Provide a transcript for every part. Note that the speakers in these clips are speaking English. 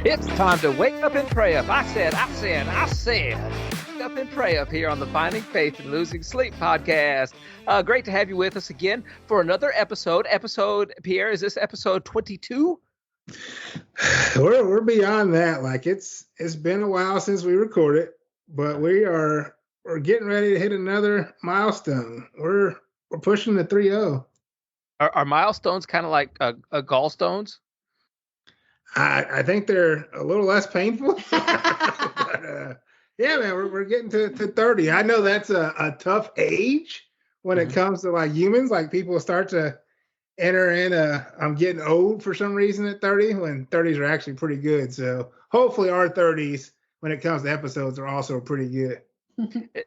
It's time to wake up and pray up. I said. Wake up and pray up here on the Finding Faith and Losing Sleep podcast. Great to have you with us again for another episode. Pierre, is this episode 22? We're beyond that. Like it's been a while since we recorded, but we're getting ready to hit another milestone. We're pushing the 3-0. Are milestones kind of like gallstones? I think they're a little less painful. But, yeah, man, we're getting to 30. I know that's a tough age when it comes to like humans. Like people start to enter in I'm getting old for some reason at 30 when 30s are actually pretty good. So hopefully our 30s when it comes to episodes are also pretty good.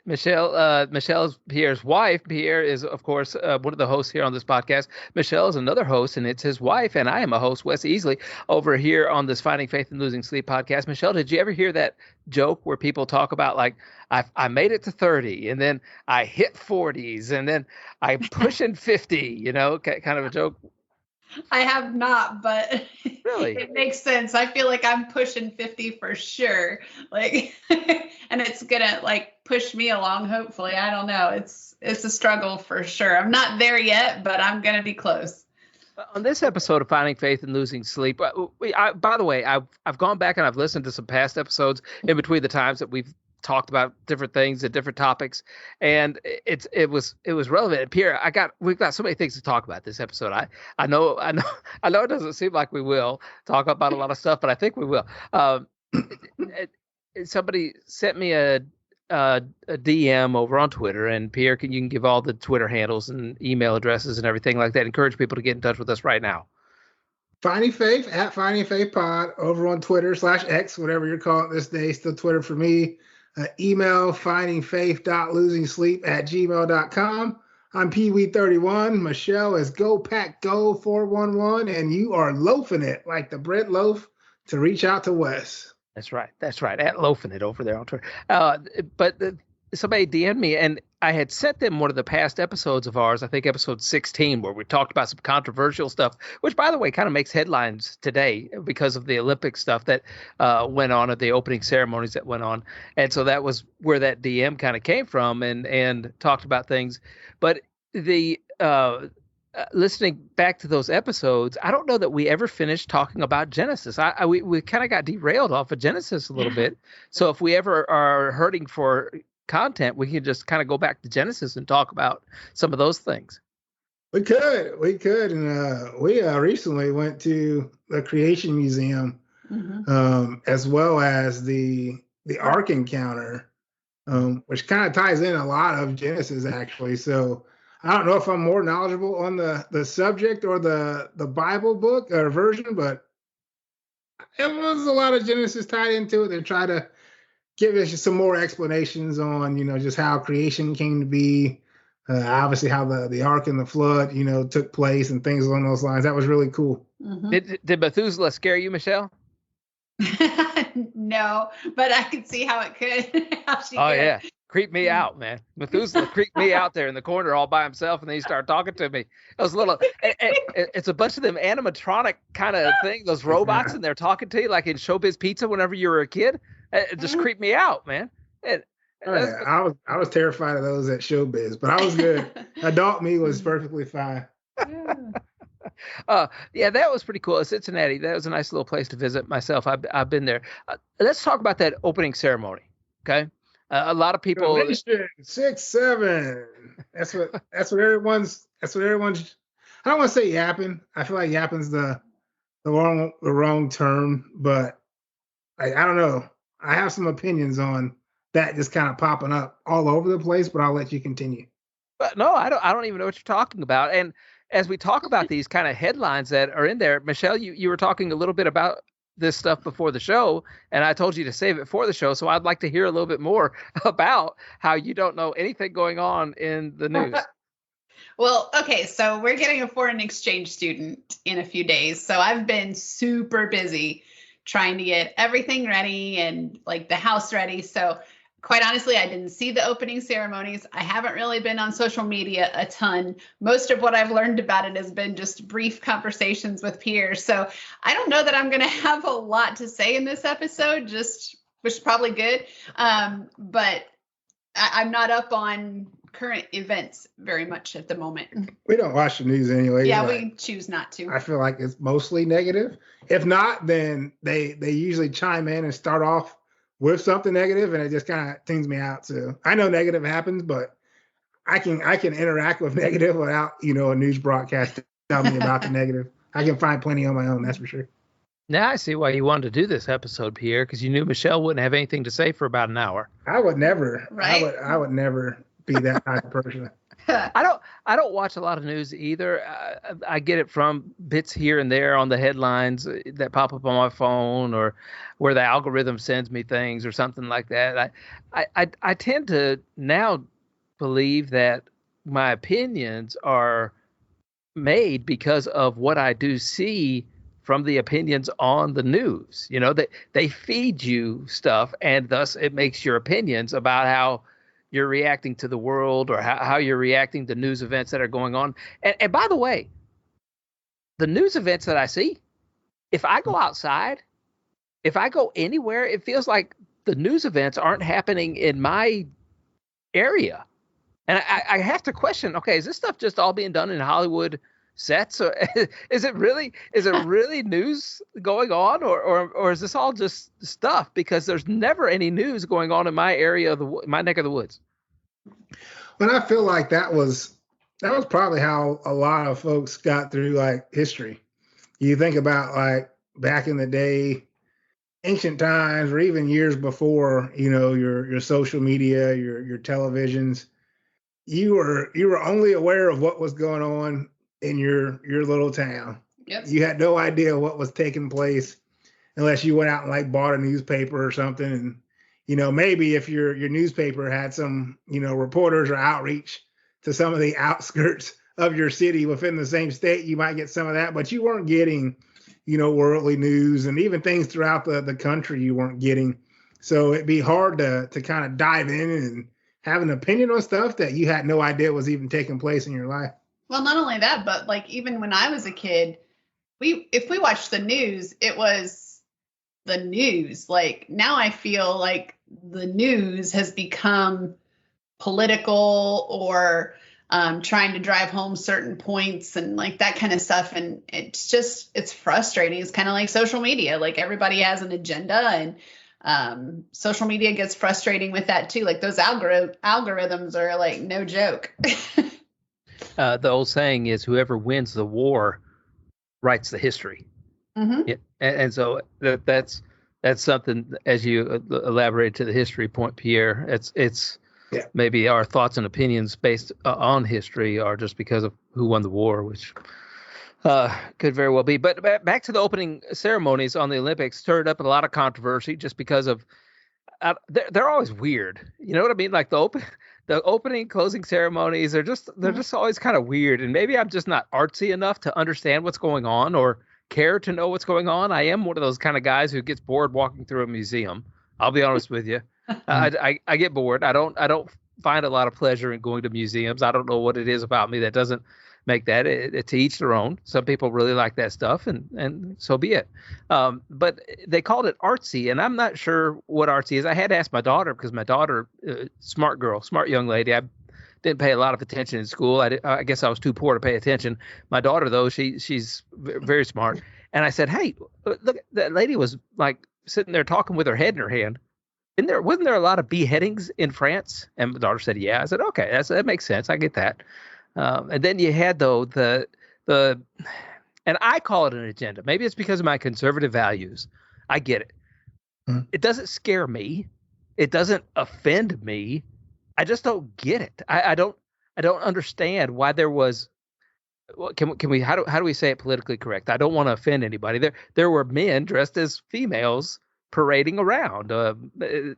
Michelle's Pierre's wife. Pierre is, of course, one of the hosts here on this podcast. Michelle is another host, and it's his wife. And I am a host, Wes Easley, over here on this Finding Faith and Losing Sleep podcast. Michelle, did you ever hear that joke where people talk about like, I made it to 30, and then I hit 40s, and then I'm pushing 50, you know, kind of a joke? I have not, but really, it makes sense. I feel like I'm pushing 50 for sure. Like, and it's gonna like push me along. Hopefully, I don't know. It's a struggle for sure. I'm not there yet, but I'm gonna be close. On this episode of Finding Faith and Losing Sleep, by the way, I've gone back and I've listened to some past episodes in between the times that we've talked about different things and different topics, and it was relevant. And Pierre, we've got so many things to talk about this episode. I know it doesn't seem like we will talk about a lot of stuff, but I think we will. Somebody sent me a DM over on Twitter, and Pierre, you can give all the Twitter handles and email addresses and everything like that. Encourage people to get in touch with us right now. Finding Faith at Finding Faith Pod over on Twitter /X, whatever you're calling it this day. Still Twitter for me. Email findingfaith.losingSleep@gmail.com. I'm PW31. Michelle is Go Pack Go 411, and you are loafing it like the bread loaf to reach out to Wes. That's right. At loafing it over there on Twitter. But somebody DM'd me, and I had sent them one of the past episodes of ours, I think episode 16, where we talked about some controversial stuff, which, by the way, kind of makes headlines today because of the Olympic stuff that went on at the opening ceremonies that went on. And so that was where that DM kind of came from and talked about things. But the listening back to those episodes, I don't know that we ever finished talking about Genesis. We kind of got derailed off of Genesis a little bit. So if we ever are hurting for content, we can just kind of go back to Genesis and talk about some of those things. We could, and we recently went to the Creation Museum, as well as the Ark Encounter, which kind of ties in a lot of Genesis actually. So I don't know if I'm more knowledgeable on the subject or the Bible book or version, but it was a lot of Genesis tied into it. They try to give us some more explanations on, just how creation came to be, obviously how the ark and the flood, took place and things along those lines. That was really cool. Did Methuselah scare you, Michelle? No, but I could see how it could. Yeah. Creeped me out, man. Methuselah creeped me out there in the corner all by himself, and then he started talking to me. It was it's a bunch of them animatronic kind of thing, those robots, and they're talking to you like in Showbiz Pizza whenever you were a kid. It just creeped me out, man. I was terrified of those at Showbiz, but I was good. Adult me was perfectly fine. Yeah, that was pretty cool. Cincinnati, that was a nice little place to visit myself. I've been there. Let's talk about that opening ceremony, okay? A lot of people. 6-7. That's what everyone's. I don't want to say yapping. I feel like yapping's the wrong term, but I don't know. I have some opinions on that just kind of popping up all over the place, but I'll let you continue. But no, I don't even know what you're talking about. And as we talk about these kind of headlines that are in there, Michelle, you were talking a little bit about this stuff before the show, and I told you to save it for the show. So I'd like to hear a little bit more about how you don't know anything going on in the news. Well, okay, so we're getting a foreign exchange student in a few days. So I've been super busy trying to get everything ready and like the house ready. So Quite honestly, I didn't see the opening ceremonies. I haven't really been on social media a ton. Most of what I've learned about it has been just brief conversations with Pierre. So I don't know that I'm going to have a lot to say in this episode, which is probably good. But I'm not up on current events very much at the moment. We don't watch the news anyway. Yeah, we choose not to. I feel like it's mostly negative. If not, then they usually chime in and start off with something negative, and it just kind of tunes me out. So I know negative happens, but I can interact with negative without, a news broadcast telling me about the negative. I can find plenty on my own, that's for sure. Now I see why you wanted to do this episode, Pierre, because you knew Michelle wouldn't have anything to say for about an hour. I would never. Right? I would never be that type of person. I don't watch a lot of news either. I get it from bits here and there on the headlines that pop up on my phone, or where the algorithm sends me things or something like that. I tend to now believe that my opinions are made because of what I do see from the opinions on the news. They feed you stuff, and thus it makes your opinions about how you're reacting to the world, or how you're reacting to news events that are going on. And by the way, the news events that I see, if I go outside, if I go anywhere, it feels like the news events aren't happening in my area. And I have to question, okay, is this stuff just all being done in Hollywood sets? Or is it really news going on, or is this all just stuff? Because there's never any news going on in my area of my neck of the woods. Well, I feel like that was probably how a lot of folks got through like history. You think about like back in the day, ancient times, or even years before, your social media, your televisions, you were only aware of what was going on in your little town. Yep. You had no idea what was taking place unless you went out and like bought a newspaper or something. And, maybe if your newspaper had some, reporters or outreach to some of the outskirts of your city within the same state, you might get some of that, but you weren't getting, worldly news, and even things throughout the country you weren't getting. So it'd be hard to kind of dive in and have an opinion on stuff that you had no idea was even taking place in your life. Well, not only that, but like even when I was a kid, if we watched the news, it was the news. Like now I feel like the news has become political, or trying to drive home certain points and like that kind of stuff. And it's frustrating. It's kind of like social media. Like everybody has an agenda, and social media gets frustrating with that too. Like those algorithms are like no joke. The old saying is, whoever wins the war writes the history. Mm-hmm. Yeah, and so that's something, as you elaborate to the history point, Pierre. It's maybe our thoughts and opinions based on history are just because of who won the war, which could very well be. But back to the opening ceremonies on the Olympics, stirred up a lot of controversy just because of they're always weird. You know what I mean? Like the opening, closing ceremonies are just always kind of weird. And maybe I'm just not artsy enough to understand what's going on or care to know what's going on. I am one of those kind of guys who gets bored walking through a museum. I'll be honest with you. I get bored. I don't find a lot of pleasure in going to museums. I don't know what it is about me that doesn't make that. To each their own. Some people really like that stuff, and so be it. But they called it artsy, and I'm not sure what artsy is. I had to ask my daughter, because my daughter, smart girl, smart young lady. I didn't pay a lot of attention in school. I guess I was too poor to pay attention. My daughter, though, she's very smart. And I said, hey, look, that lady was like sitting there talking with her head in her hand. Wasn't there a lot of beheadings in France? And my daughter said, yeah. I said, okay, that makes sense. I get that. And then you had, though, the and I call it an agenda. Maybe it's because of my conservative values. I get it. Mm-hmm. It doesn't scare me. It doesn't offend me. I just don't get it. I don't understand why there was. Can we how do we say it politically correct? I don't want to offend anybody. There were men dressed as females parading around.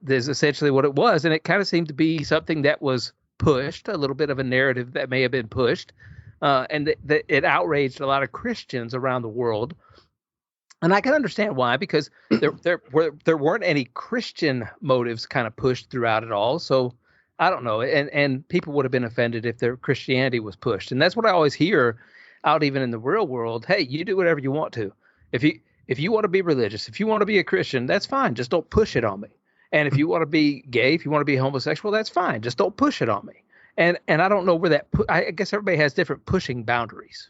There's essentially what it was, and it kind of seemed to be something that was pushed, a little bit of a narrative that may have been pushed, and it outraged a lot of Christians around the world. And I can understand why, because there weren't any Christian motives kind of pushed throughout it all. So I don't know. And people would have been offended if their Christianity was pushed. And that's what I always hear out even in the real world. Hey, you do whatever you want to. If you want to be religious, if you want to be a Christian, that's fine. Just don't push it on me. And if you want to be gay, if you want to be homosexual, that's fine. Just don't push it on me. And I don't know where I guess everybody has different pushing boundaries.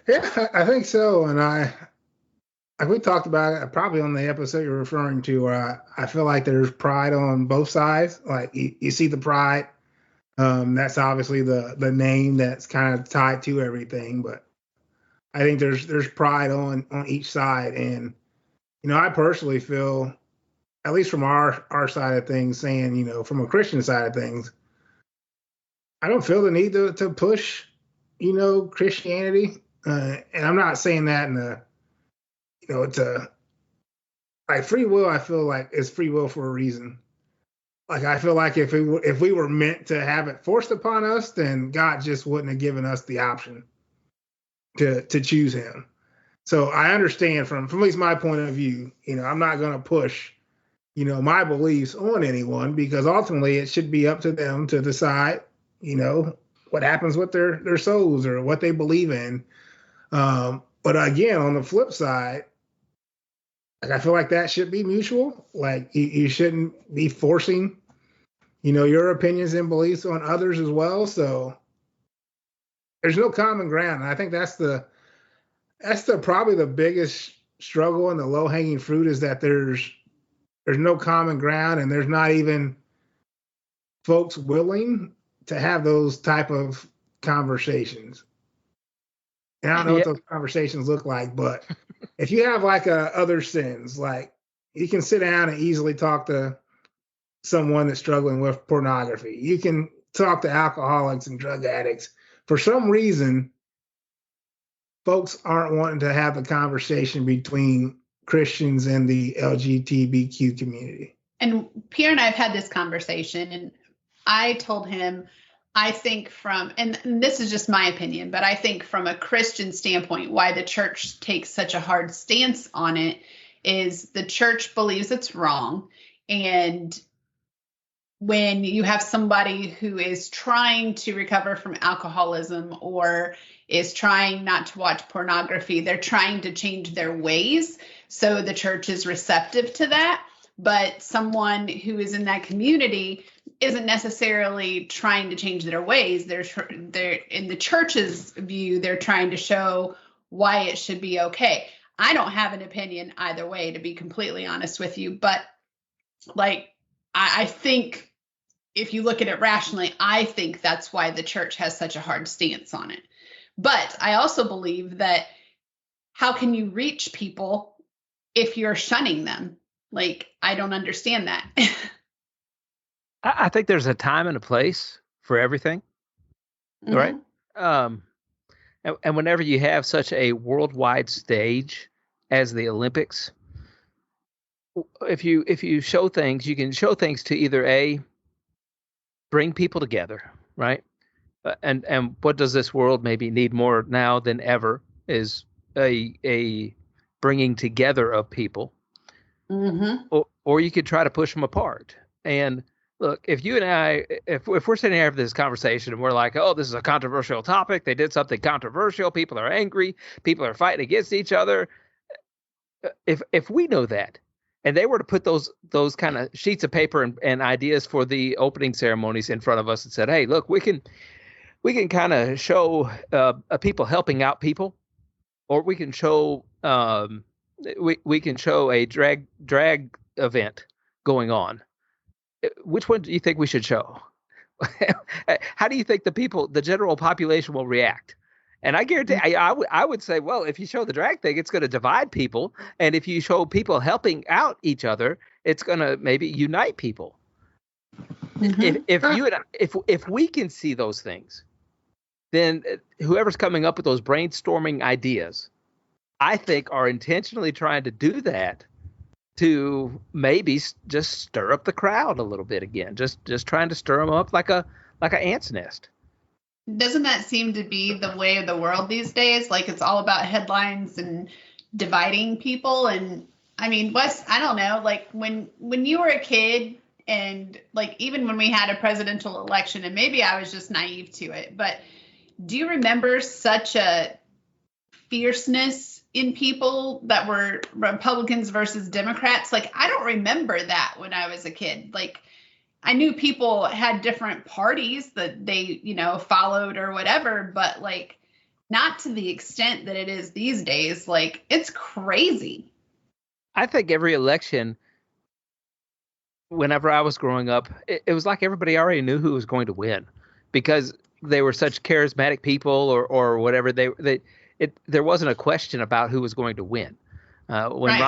Yeah, I think so. And like we talked about it probably on the episode you're referring to, where I feel like there's pride on both sides. Like you see the pride. That's obviously the name that's kind of tied to everything. But I think there's pride on each side. And, I personally feel, at least from our side of things, saying, from a Christian side of things, I don't feel the need to push, Christianity. And I'm not saying that in a, it's a, like free will. I feel like it's free will for a reason. Like, I feel like if we were meant to have it forced upon us, then God just wouldn't have given us the option to choose him. So I understand from at least my point of view, I'm not going to push, my beliefs on anyone, because ultimately it should be up to them to decide, what happens with their souls or what they believe in. But again, on the flip side, like, I feel like that should be mutual. Like, you shouldn't be forcing, your opinions and beliefs on others as well. So there's no common ground. And I think that's probably the biggest struggle and the low hanging fruit, is that there's no common ground, and there's not even folks willing to have those type of conversations. And I don't know what those conversations look like, but if you have like other sins, like, you can sit down and easily talk to someone that's struggling with pornography. You can talk to alcoholics and drug addicts. For some reason, folks aren't wanting to have the conversation between Christians and the LGBTQ community. And Pierre and I have had this conversation, and I told him, I think and this is just my opinion, but I think from a Christian standpoint, why the church takes such a hard stance on it is the church believes it's wrong. And when you have somebody who is trying to recover from alcoholism or is trying not to watch pornography, they're trying to change their ways. So the church is receptive to that. But someone who is in that community isn't necessarily trying to change their ways. They're in the church's view, they're trying to show why it should be okay. I don't have an opinion either way, to be completely honest with you. But like, I think if you look at it rationally, I think that's why the church has such a hard stance on it. But I also believe that how can you reach people if you're shunning them? Like, I don't understand that. I think there's a time and a place for everything, right? And whenever you have such a worldwide stage as the Olympics, if you show things, you can show things to either bring people together, right? And what does this world maybe need more now than ever is a bringing together of people, or you could try to push them apart. And look, if you and I, if we're sitting here having this conversation and we're like, oh, this is a controversial topic, they did something controversial, people are angry, people are fighting against each other. If we know that, and they were to put those kind of sheets of paper and ideas for the opening ceremonies in front of us and said, hey, look, we can kind of show people helping out people, or we can show we can show a drag event going on. Which one do you think we should show? How do you think the general population will react? And I guarantee, I would say, well, if you show the drag thing, it's going to divide people, and if you show people helping out each other, it's going to maybe unite people. If we can see those things, then whoever's coming up with those brainstorming ideas, I think, are intentionally trying to do that to maybe just stir up the crowd a little bit again, just trying to stir them up like an ant's nest. Doesn't that seem to be the way of the world these days? Like, it's all about headlines and dividing people. And I mean, Wes, I don't know, like when you were a kid, and like even when we had a presidential election, and maybe I was just naive to it, but do you remember such a fierceness in people that were Republicans versus Democrats? Like, I don't remember that when I was a kid. Like, I knew people had different parties that they, followed or whatever, but like not to the extent that it is these days. Like, it's crazy. I think every election, whenever I was growing up, it was like everybody already knew who was going to win because they were such charismatic people or whatever. There wasn't a question about who was going to win. When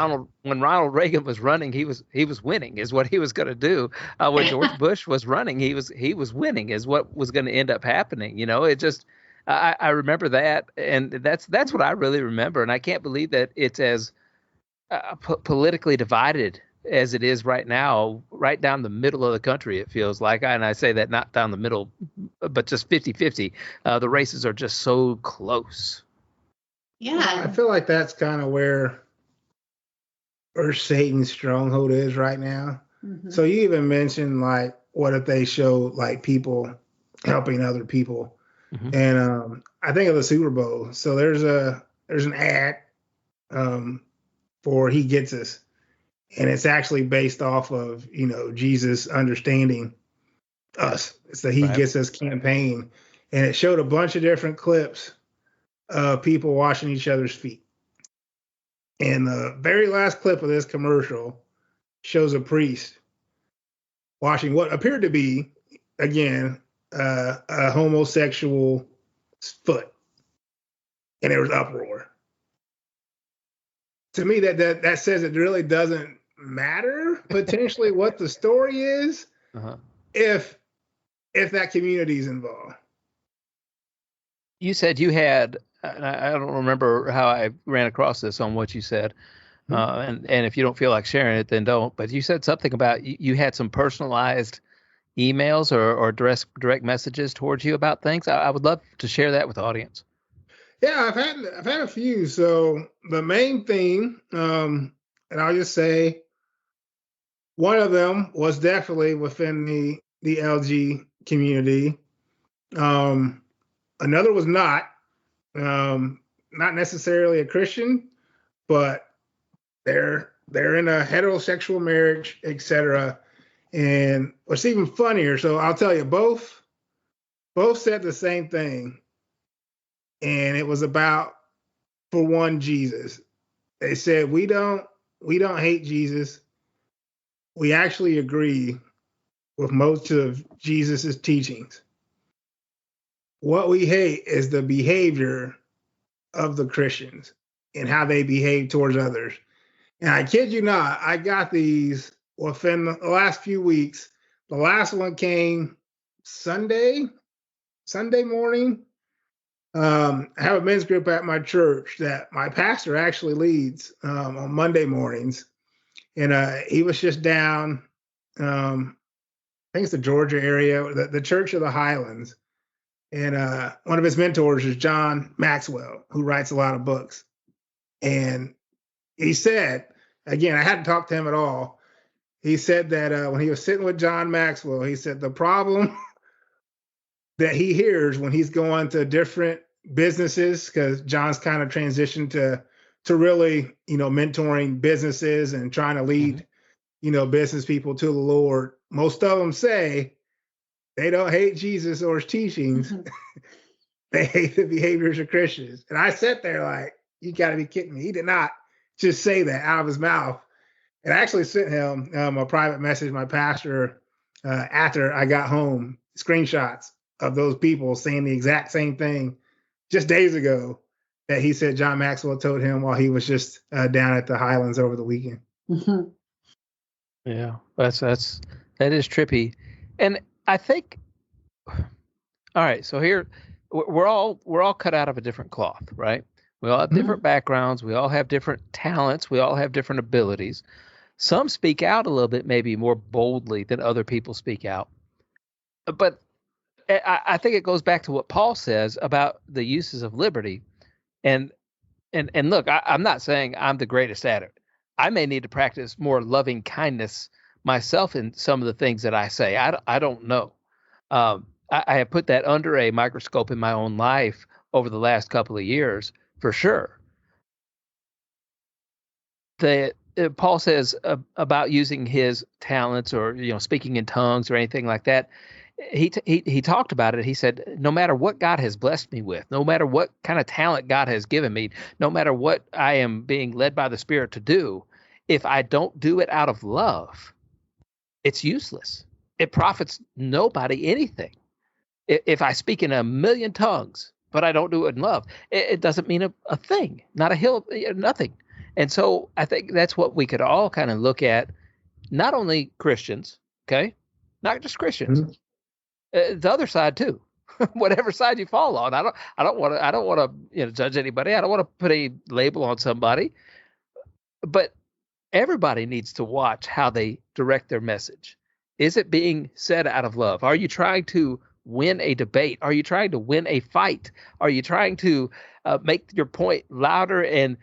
Ronald Reagan was running, he was winning is what he was going to do. When George Bush was running, he was winning is what was going to end up happening. It just I remember that, and that's what I really remember. And I can't believe that it's as politically divided as it is right now, right down the middle of the country, it feels like. And I say that not down the middle, but just 50-50. The races are just so close. Yeah. I feel like that's kind of where Satan's stronghold is right now. Mm-hmm. So you even mentioned, like, what if they show, like, people helping other people? Mm-hmm. And I think of the Super Bowl. So there's an ad for He Gets Us. And it's actually based off of, Jesus understanding us. It's the He Gets Us campaign. And it showed a bunch of different clips of people washing each other's feet. And the very last clip of this commercial shows a priest washing what appeared to be, again, a homosexual foot. And there was uproar. To me, that says it really doesn't matter potentially what the story is if that community is involved. You said you had, I don't remember how I ran across this on what you said, and if you don't feel like sharing it, then don't. But you said something about you had some personalized emails or direct messages towards you about things. I would love to share that with the audience. Yeah, I've had a few. So the main thing, and I'll just say, one of them was definitely within the LG community. Another was not necessarily a Christian, but they're in a heterosexual marriage, etc. And what's even funnier, so I'll tell you, both said the same thing, and it was about, for one, Jesus. They said, we don't hate Jesus. We actually agree with most of Jesus's teachings. What we hate is the behavior of the Christians and how they behave towards others. And I kid you not, I got these within the last few weeks. The last one came Sunday morning. I have a men's group at my church that my pastor actually leads on Monday mornings. And he was just down, I think it's the Georgia area, the Church of the Highlands. And one of his mentors is John Maxwell, who writes a lot of books. And he said, again, I hadn't talked to him at all. He said that when he was sitting with John Maxwell, he said the problem that he hears when he's going to different businesses, because John's kind of transitioned to really, mentoring businesses and trying to lead, business people to the Lord. Most of them say they don't hate Jesus or his teachings. They hate the behaviors of Christians. And I sat there like, you got to be kidding me. He did not just say that out of his mouth. And I actually sent him a private message, my pastor, after I got home, screenshots of those people saying the exact same thing just days ago that he said John Maxwell told him while he was just down at the Highlands over the weekend. Mm-hmm. Yeah, that is trippy. And I think, all right, so here we're all cut out of a different cloth, right? We all have different backgrounds. We all have different talents. We all have different abilities. Some speak out a little bit, maybe more boldly than other people speak out. But I think it goes back to what Paul says about the uses of liberty. And And look, I'm not saying I'm the greatest at it. I may need to practice more loving kindness myself in some of the things that I say. I don't know. I have put that under a microscope in my own life over the last couple of years, for sure. Paul says about using his talents or speaking in tongues or anything like that. He talked about it. He said, no matter what God has blessed me with, no matter what kind of talent God has given me, no matter what I am being led by the Spirit to do, if I don't do it out of love, it's useless. It profits nobody anything. If I speak in a million tongues, but I don't do it in love, it doesn't mean a thing, not a hill, nothing. And so I think that's what we could all kind of look at, not only Christians, okay, not just Christians, the other side too, whatever side you fall on. I don't want to judge anybody. I don't want to put a label on somebody, but everybody needs to watch how they direct their message. Is it being said out of love? Are you trying to win a debate? Are you trying to win a fight? Are you trying to make your point louder and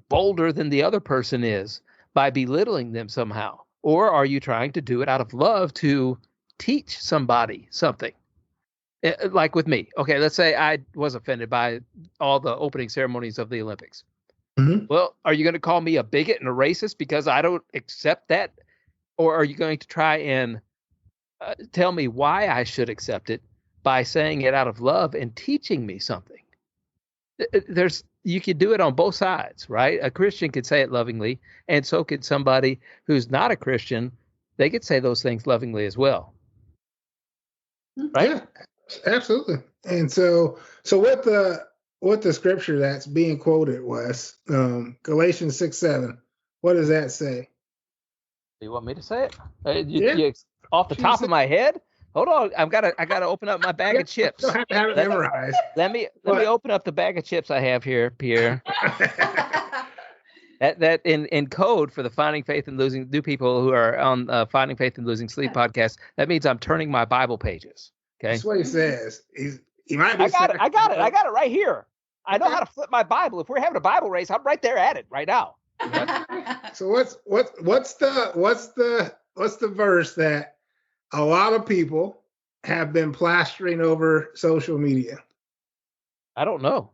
bolder than the other person is by belittling them somehow? Or are you trying to do it out of love to teach somebody something? Like with me. Okay, let's say I was offended by all the opening ceremonies of the Olympics. Mm-hmm. Well, are you going to call me a bigot and a racist because I don't accept that? Or are you going to try and tell me why I should accept it by saying it out of love and teaching me something? You could do it on both sides, right? A Christian could say it lovingly, and so could somebody who's not a Christian. They could say those things lovingly as well, right? Yeah, absolutely. And so what the scripture that's being quoted was Galatians 6:7. What does that say? Do you want me to say it? You, off the top of my head? Hold on, I gotta open up my bag of chips. You don't have to have it memorized. Let me open up the bag of chips I have here, Pierre. that in code for the Finding Faith and Losing New people who are on Finding Faith and Losing Sleep podcast. That means I'm turning my Bible pages. Okay, that's what he says. He might be. I got it right here. I know how to flip my Bible. If we're having a Bible race, I'm right there at it right now. So what's the verse that a lot of people have been plastering over social media? I don't know.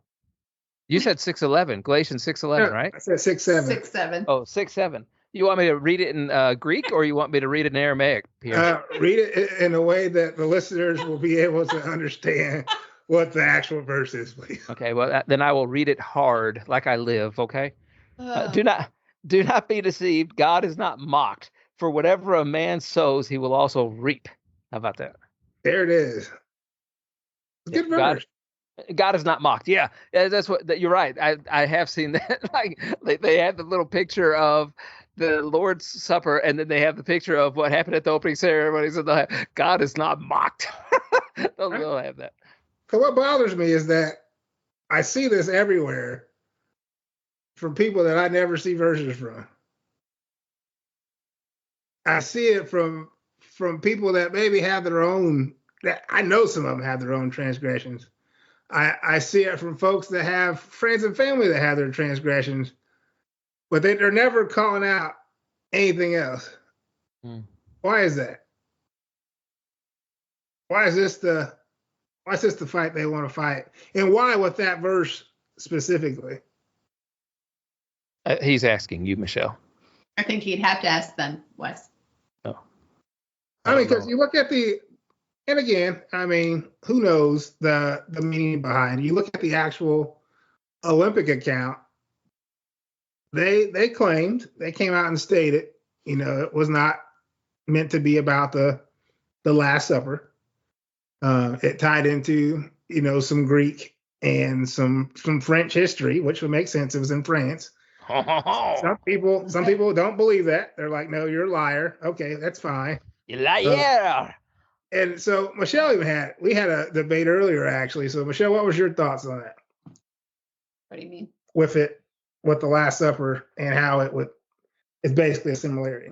You said 6:11, Galatians 6:11, right? I said 6:7. 6:7. Oh, 6:7. You want me to read it in Greek or you want me to read it in Aramaic, Pierre? Read it in a way that the listeners will be able to understand what the actual verse is, please. Okay, well, then I will read it hard like I live, okay? Do not be deceived. God is not mocked. For whatever a man sows, he will also reap. How about that? There it is. Good verse. God is not mocked. Yeah, that's what. You're right. I have seen that. Like they have the little picture of the Lord's Supper, and then they have the picture of what happened at the opening ceremonies. And God is not mocked. They'll have that. So what bothers me is that I see this everywhere from people that I never see verses from. I see it from people that maybe have their own. I know some of them have their own transgressions. I see it from folks that have friends and family that have their transgressions, but they're never calling out anything else. Why is that? Why is this the fight they want to fight? And why with that verse specifically? He's asking you, Michelle. I think he'd have to ask them, Wes. Oh. I mean, because you look at and again, I mean, who knows the meaning behind it? You look at the actual Olympic account. They claimed, they came out and stated, it was not meant to be about the Last Supper. It tied into, some Greek and some French history, which would make sense. It was in France. Some people don't believe that. They're like, no, you're a liar. Okay, that's fine. You liar. And so Michelle we had a debate earlier, actually. So Michelle, what was your thoughts on that? What do you mean? With the Last Supper and how it's basically a similarity.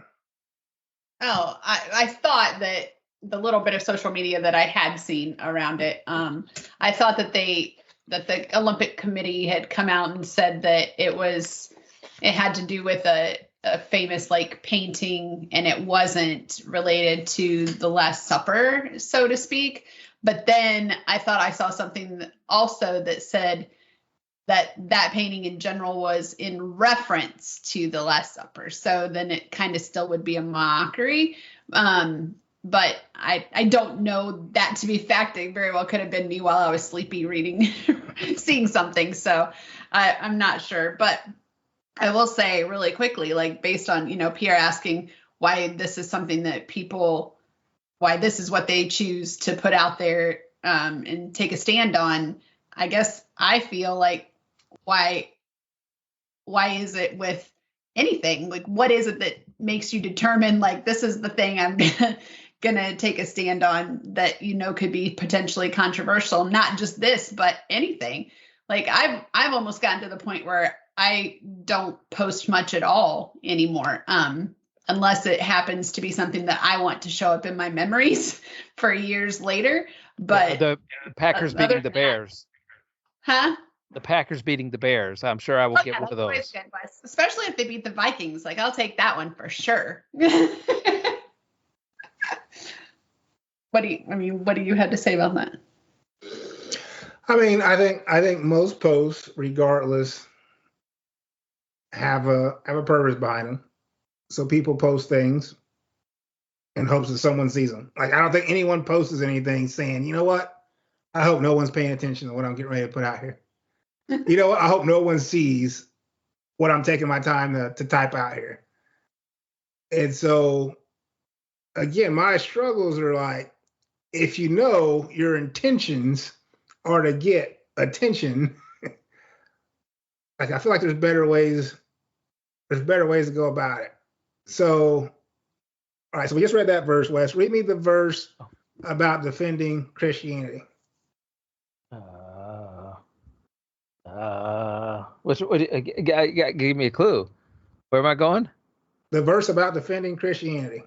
Oh, I thought that the little bit of social media that I had seen around it, I thought that they the Olympic Committee had come out and said that it had to do with a famous like painting, and it wasn't related to the Last Supper, so to speak. But then I thought I saw something also that said that painting in general was in reference to the Last Supper. So then it kind of still would be a mockery. But I don't know that to be fact. It very well could have been me while I was sleepy reading, seeing something. So I'm not sure. But I will say really quickly, like based on, Pierre asking why this is something that why this is what they choose to put out there and take a stand on. I guess I feel like why is it with anything? Like, what is it that makes you determine like this is the thing I'm gonna take a stand on that could be potentially controversial? Not just this, but anything. Like I've almost gotten to the point where I don't post much at all anymore, unless it happens to be something that I want to show up in my memories for years later. But the Packers beating the Bears. Huh? The Packers beating the Bears. I'm sure I will get one of those. Good, especially if they beat the Vikings. Like, I'll take that one for sure. What do you have to say about that? I think most posts, regardless, have a purpose behind them. So people post things in hopes that someone sees them. Like, I don't think anyone posts anything saying, you know what? I hope no one's paying attention to what I'm getting ready to put out here. You know what? I hope no one sees what I'm taking my time to type out here. And so, again, my struggles are like, if your intentions are to get attention, like I feel like there's better ways to go about it. So, all right, so we just read that verse, Wes. Read me the verse about defending Christianity. Give me a clue. Where am I going? The verse about defending Christianity.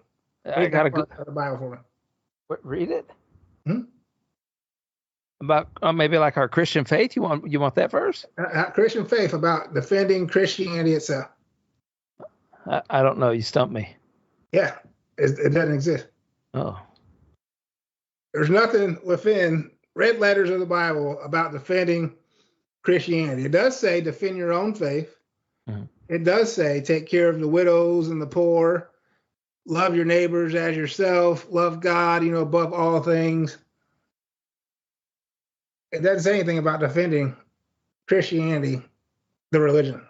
I gotta go. The Bible for me. Read it. About maybe like our Christian faith. You want that verse? Christian faith, about defending Christianity itself. I don't know. You stumped me. Yeah, it doesn't exist. Oh. There's nothing within red letters of the Bible about defending Christianity. It does say defend your own faith. Mm-hmm. It does say take care of the widows and the poor, love your neighbors as yourself, love God, above all things. It doesn't say anything about defending Christianity, the religion.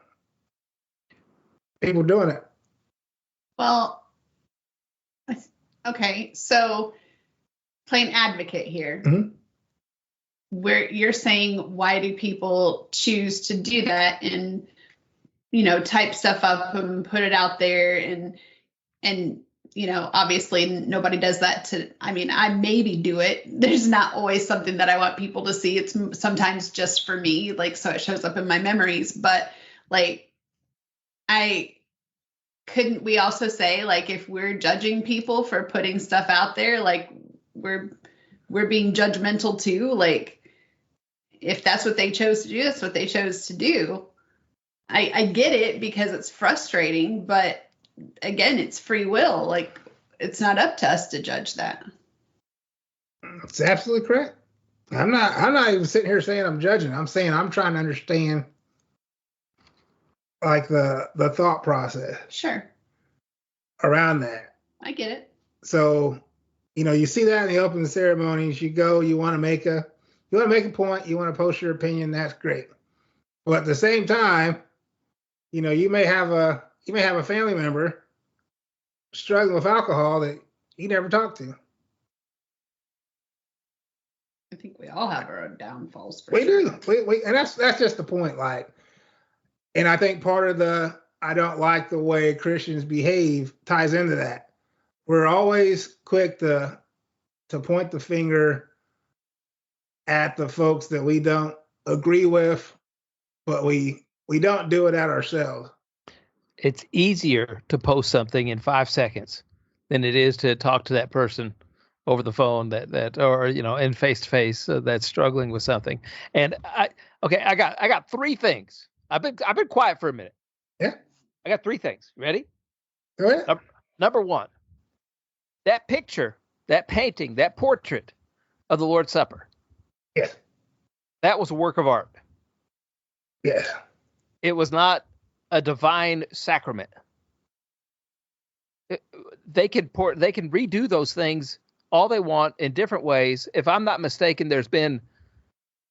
People doing it. Well, okay, so playing advocate here. Mm-hmm. Where you're saying, why do people choose to do that and, type stuff up and put it out there and obviously nobody does that I maybe do it. There's not always something that I want people to see. It's sometimes just for me, like, so it shows up in my memories. But like, couldn't we also say, like, if we're judging people for putting stuff out there, like we're being judgmental too? Like, if that's what they chose to do, that's what they chose to do. I get it because it's frustrating, but again, it's free will. Like, it's not up to us to judge that. That's absolutely correct. I'm not even sitting here saying I'm judging. I'm saying I'm trying to understand, like, the thought process. Sure. Around that. I get it. So, you see that in the opening ceremonies. You go, you want to make a point, you want to post your opinion. That's great. But at the same time, you may have a family member struggling with alcohol that you never talked to. I think we all have our own downfalls. We do, and that's just the point. Like, and I think part of I don't like the way Christians behave ties into that. We're always quick to point the finger at the folks that we don't agree with, but we don't do it at ourselves. It's easier to post something in 5 seconds than it is to talk to that person over the phone that or in face to face that's struggling with something. And I got three things. I've been quiet for a minute. Yeah. I got three things. Ready? Go ahead. Number one, that picture, that painting, that portrait of the Lord's Supper. Yes. That was a work of art. Yes. It was not a divine sacrament. They can redo those things all they want in different ways. If I'm not mistaken, there's been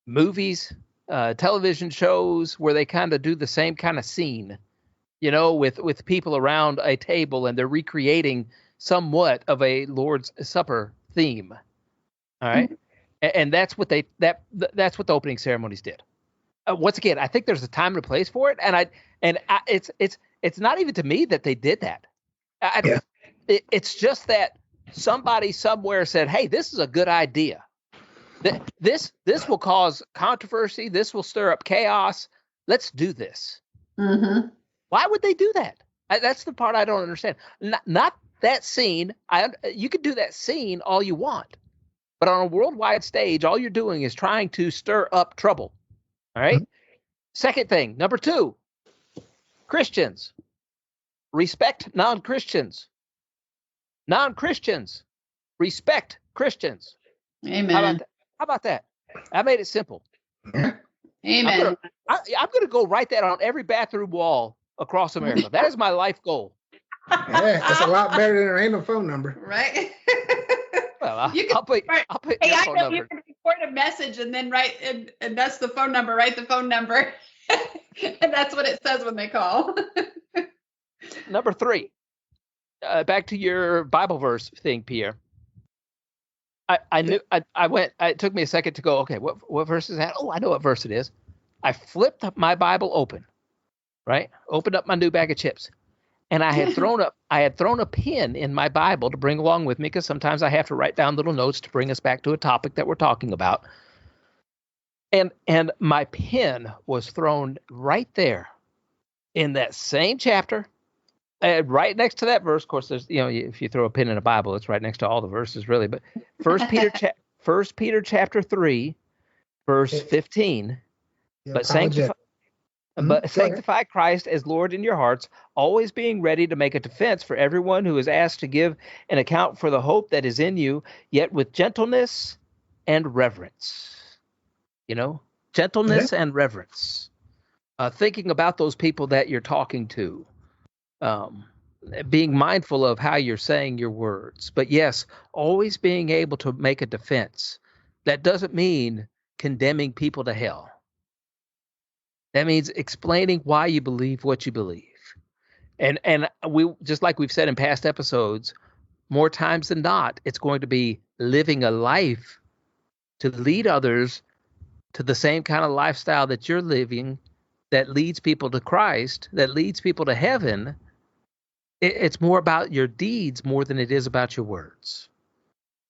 movies, television shows where they kind of do the same kind of scene, with people around a table and they're recreating somewhat of a Lord's Supper theme. All right. Mm-hmm. And that's what that's what the opening ceremonies did. Once again, I think there's a time and a place for it. It's not even to me that they did that. It's just that somebody somewhere said, hey, this is a good idea. This will cause controversy. This will stir up chaos. Let's do this. Mm-hmm. Why would they do that? That's the part I don't understand. Not that scene. You could do that scene all you want. But on a worldwide stage, all you're doing is trying to stir up trouble. All right? Mm-hmm. Second thing, number two, Christians. Respect non-Christians. Non-Christians. Respect Christians. Amen. How about that? I made it simple. Amen. I'm going to go write that on every bathroom wall across America. That is my life goal. Yeah, that's a lot better than there ain't no phone number. Right? Well, I'll put hey, I know you can record a message and then write, and that's the phone number. Write the phone number. And that's what it says when they call. Number three, back to your Bible verse thing, Pierre. I knew I went. It took me a second to go. Okay, what verse is that? Oh, I know what verse it is. I flipped my Bible open, right? Opened up my new bag of chips, and I had thrown a pin in my Bible to bring along with me because sometimes I have to write down little notes to bring us back to a topic that we're talking about. And my pin was thrown right there in that same chapter. Right next to that verse, of course, there's if you throw a pin in a Bible, it's right next to all the verses, really. But First Peter chapter 3, verse 15. But sanctify Christ as Lord in your hearts, always being ready to make a defense for everyone who is asked to give an account for the hope that is in you, yet with gentleness and reverence. Gentleness and reverence. Thinking about those people that you're talking to. Being mindful of how you're saying your words, but yes, always being able to make a defense. That doesn't mean condemning people to hell. That means explaining why you believe what you believe. And we, just like we've said in past episodes, more times than not, it's going to be living a life to lead others to the same kind of lifestyle that you're living, that leads people to Christ, that leads people to heaven. It's more about your deeds more than it is about your words.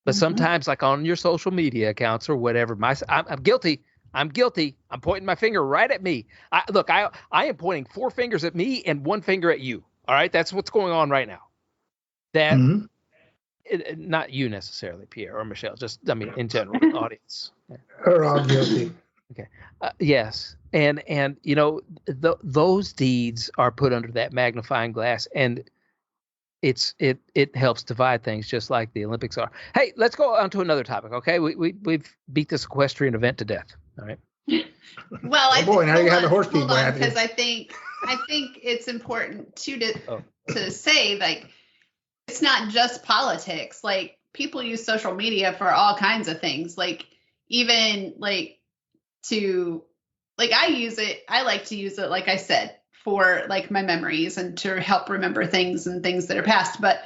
But sometimes, like on your social media accounts or whatever, I'm guilty. I'm guilty. I'm pointing my finger right at me. I am pointing 4 fingers at me and 1 finger at you. All right, that's what's going on right now. That not you necessarily, Pierre or Michelle. Just in general, the audience. We're all guilty. Okay. Yes, and those deeds are put under that magnifying glass, and it helps divide things just like the Olympics are. Hey, let's go on to another topic. Okay, we've beat this equestrian event to death. All right. Well, now you have the horse people because I think it's important to say, like, it's not just politics. Like, people use social media for all kinds of things. Like, even I like to use it, like I said, for like my memories and to help remember things and things that are past, but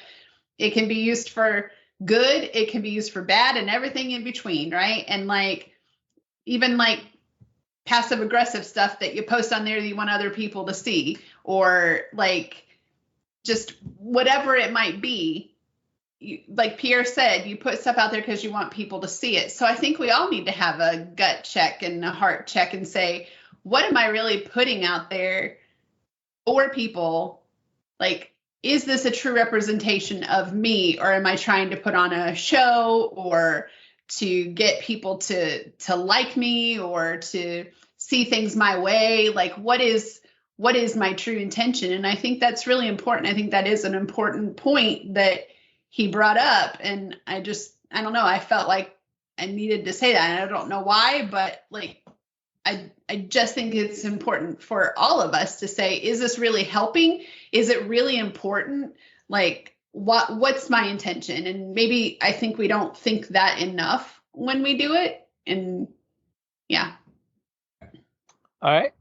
it can be used for good. It can be used for bad and everything in between. Right. And even passive aggressive stuff that you post on there that you want other people to see, or just whatever it might be. Like Pierre said, you put stuff out there because you want people to see it. So I think we all need to have a gut check and a heart check and say, what am I really putting out there for people? Like, is this a true representation of me, or am I trying to put on a show or to get people to like me or to see things my way? Like, what is my true intention? And I think that's really important. I think that is an important point that he brought up. And I don't know, I felt like I needed to say that. And I don't know why, but like, I just think it's important for all of us to say, is this really helping? Is it really important? Like, what's my intention? And maybe I think we don't think that enough when we do it. And yeah. All right.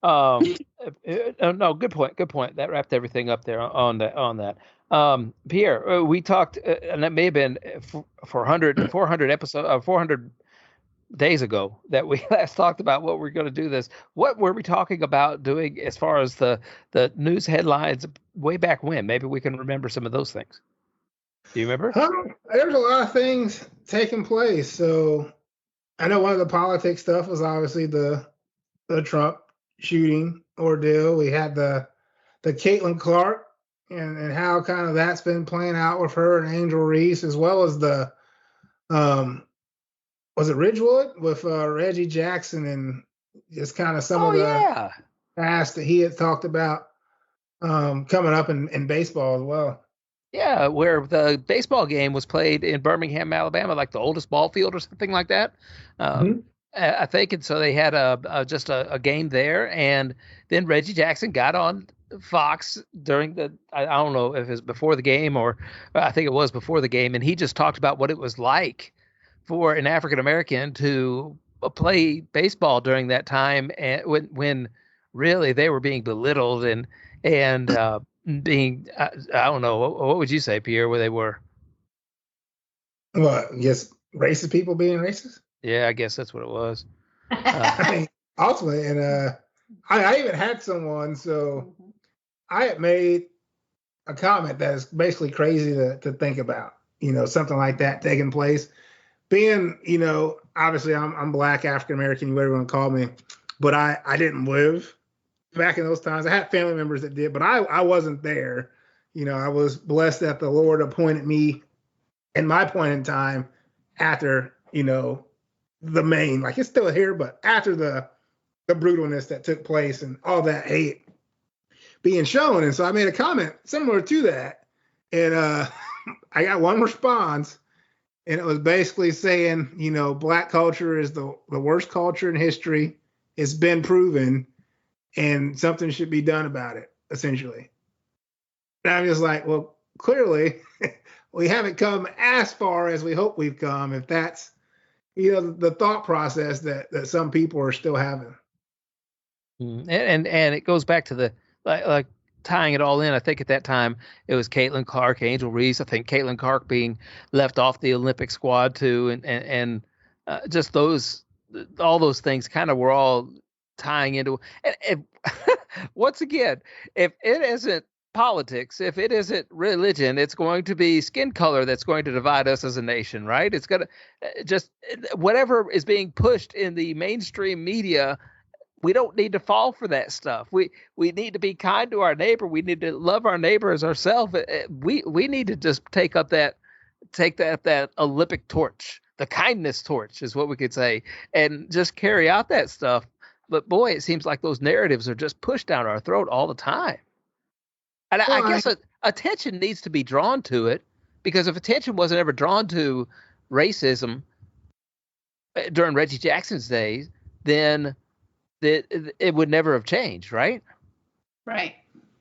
No, good point. Good point. That wrapped everything up there on that. Pierre, we talked, and that may have been 400 episodes, 400 days ago that we last talked about what we're going to do this. What were we talking about doing as far as the news headlines way back when? Maybe we can remember some of those things. Do you remember? There's a lot of things taking place. So I know one of the politics stuff was obviously the Trump shooting ordeal. We had the Caitlin Clark and how kind of that's been playing out with her and Angel Reese, as well as the was it Ridgewood with Reggie Jackson, and just kind of some of the past that he had talked about coming up in baseball as well. Yeah, where the baseball game was played in Birmingham, Alabama, like the oldest ball field or something like that. I think, and so they had just a game there, and then Reggie Jackson got on Fox during I don't know if it was before the game or I think it was before the game, and he just talked about what it was like for an African American to play baseball during that time, and when really they were being belittled and being I don't know, what would you say, Pierre, where they were? Well, I guess racist people being racist. Yeah, I guess that's what it was. I mean, ultimately, and I even had someone. So I had made a comment that is basically crazy to think about. Something like that taking place. Being, obviously I'm Black, African American, whatever you want to call me, but I didn't live back in those times. I had family members that did, but I wasn't there. I was blessed that the Lord appointed me in my point in time after, the main, like it's still here, but after the brutalness that took place and all that hate being shown. And so I made a comment similar to that. And I got one response. And it was basically saying, Black culture is the worst culture in history. It's been proven, and something should be done about it, essentially. And I'm just like, well, clearly we haven't come as far as we hope we've come, if that's, the thought process that some people are still having. And it goes back to the, like tying it all in. I think at that time it was Caitlin Clark, Angel Reese. I think Caitlin Clark being left off the Olympic squad too, and just all those things kind of were all tying into. And once again, if it isn't politics, if it isn't religion, it's going to be skin color that's going to divide us as a nation, right? It's gonna just whatever is being pushed in the mainstream media. We don't need to fall for that stuff. We need to be kind to our neighbor. We need to love our neighbor as ourselves. We need to just take that Olympic torch, the kindness torch is what we could say, and just carry out that stuff. But boy, it seems like those narratives are just pushed down our throat all the time. And I guess attention needs to be drawn to it, because if attention wasn't ever drawn to racism during Reggie Jackson's days, then it would never have changed, right? Right.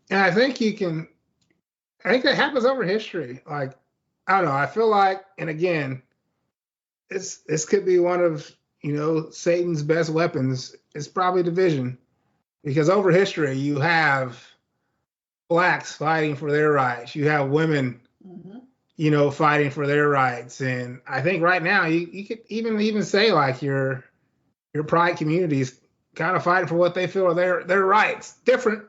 And I think that happens over history. Like, I don't know, I feel like, and again, this could be one of, Satan's best weapons. It's probably division, because over history, you have Blacks fighting for their rights. You have women, fighting for their rights. And I think right now you could even say like your pride communities kind of fighting for what they feel are their rights. Different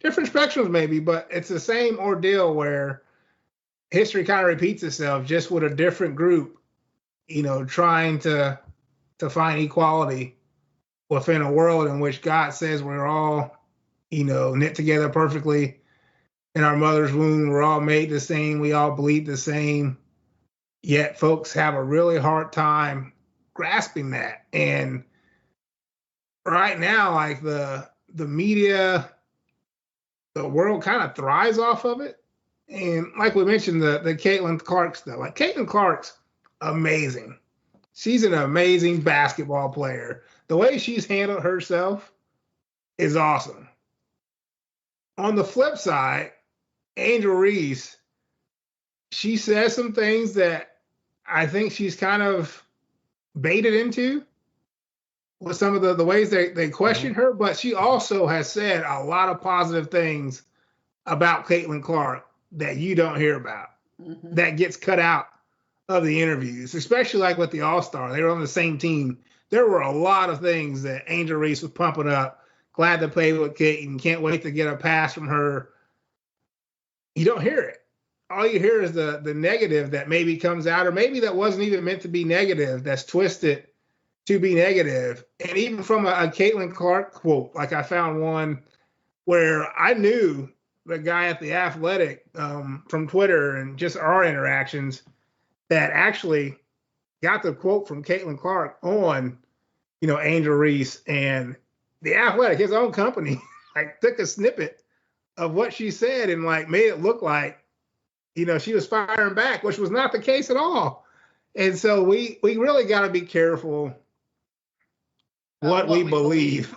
spectrums maybe, but it's the same ordeal where history kind of repeats itself, just with a different group, trying to find equality within a world in which God says we're all, knit together perfectly. in our mother's womb, we're all made the same, we all bleed the same. Yet folks have a really hard time grasping that. And right now, like the media, the world kind of thrives off of it. And like we mentioned, the Caitlin Clark stuff. Like Caitlin Clark's amazing. She's an amazing basketball player. The way she's handled herself is awesome. On the flip side, Angel Reese, she says some things that I think she's kind of baited into with some of the ways they question her, but she also has said a lot of positive things about Caitlin Clark that you don't hear about, that gets cut out of the interviews, especially like with the All-Star. They were on the same team. There were a lot of things that Angel Reese was pumping up. Glad to play with Caitlin. Can't wait to get a pass from her. You don't hear it. All you hear is the negative that maybe comes out, or maybe that wasn't even meant to be negative, that's twisted to be negative. And even from a Caitlin Clark quote, like I found one where I knew the guy at The Athletic from Twitter and just our interactions that actually got the quote from Caitlin Clark on, Angel Reese, and The Athletic, his own company, like took a snippet of what she said and like made it look like, she was firing back, which was not the case at all. And so we really got to be careful what we believe.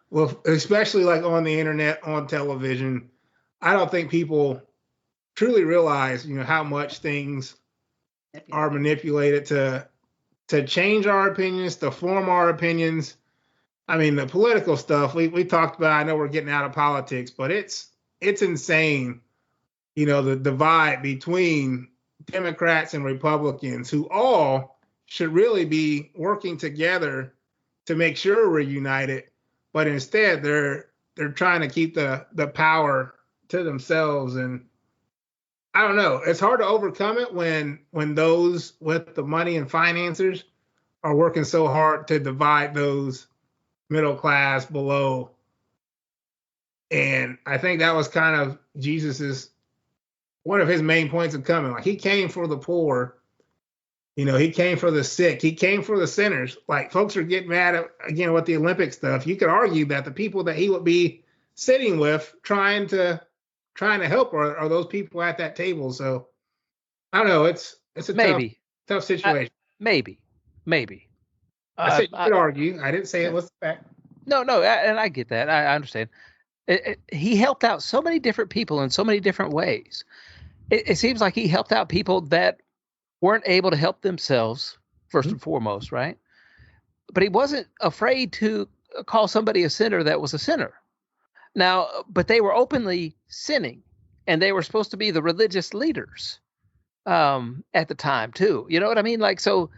Well, especially like on the internet, on television. I don't think people truly realize, how much things are manipulated to change our opinions, to form our opinions. I mean, the political stuff we talked about, I know we're getting out of politics, but it's insane, the divide between Democrats and Republicans, who all should really be working together to make sure we're united. But instead, they're trying to keep the power to themselves. And I don't know, it's hard to overcome it when those with the money and financiers are working so hard to divide those middle class below. And I think that was kind of Jesus's, one of his main points of coming. Like, he came for the poor, he came for the sick, he came for the sinners. Like, folks are getting mad at, again, with the Olympic stuff. You could argue that the people that he would be sitting with trying to help are those people at that table. So I don't know, it's a tough situation. Maybe. I said you could argue. I didn't say it was the fact. No, and I get that. I understand. He helped out so many different people in so many different ways. It seems like he helped out people that weren't able to help themselves, first and foremost, right? But he wasn't afraid to call somebody a sinner that was a sinner. Now, but they were openly sinning, and they were supposed to be the religious leaders at the time, too. You know what I mean? Like, so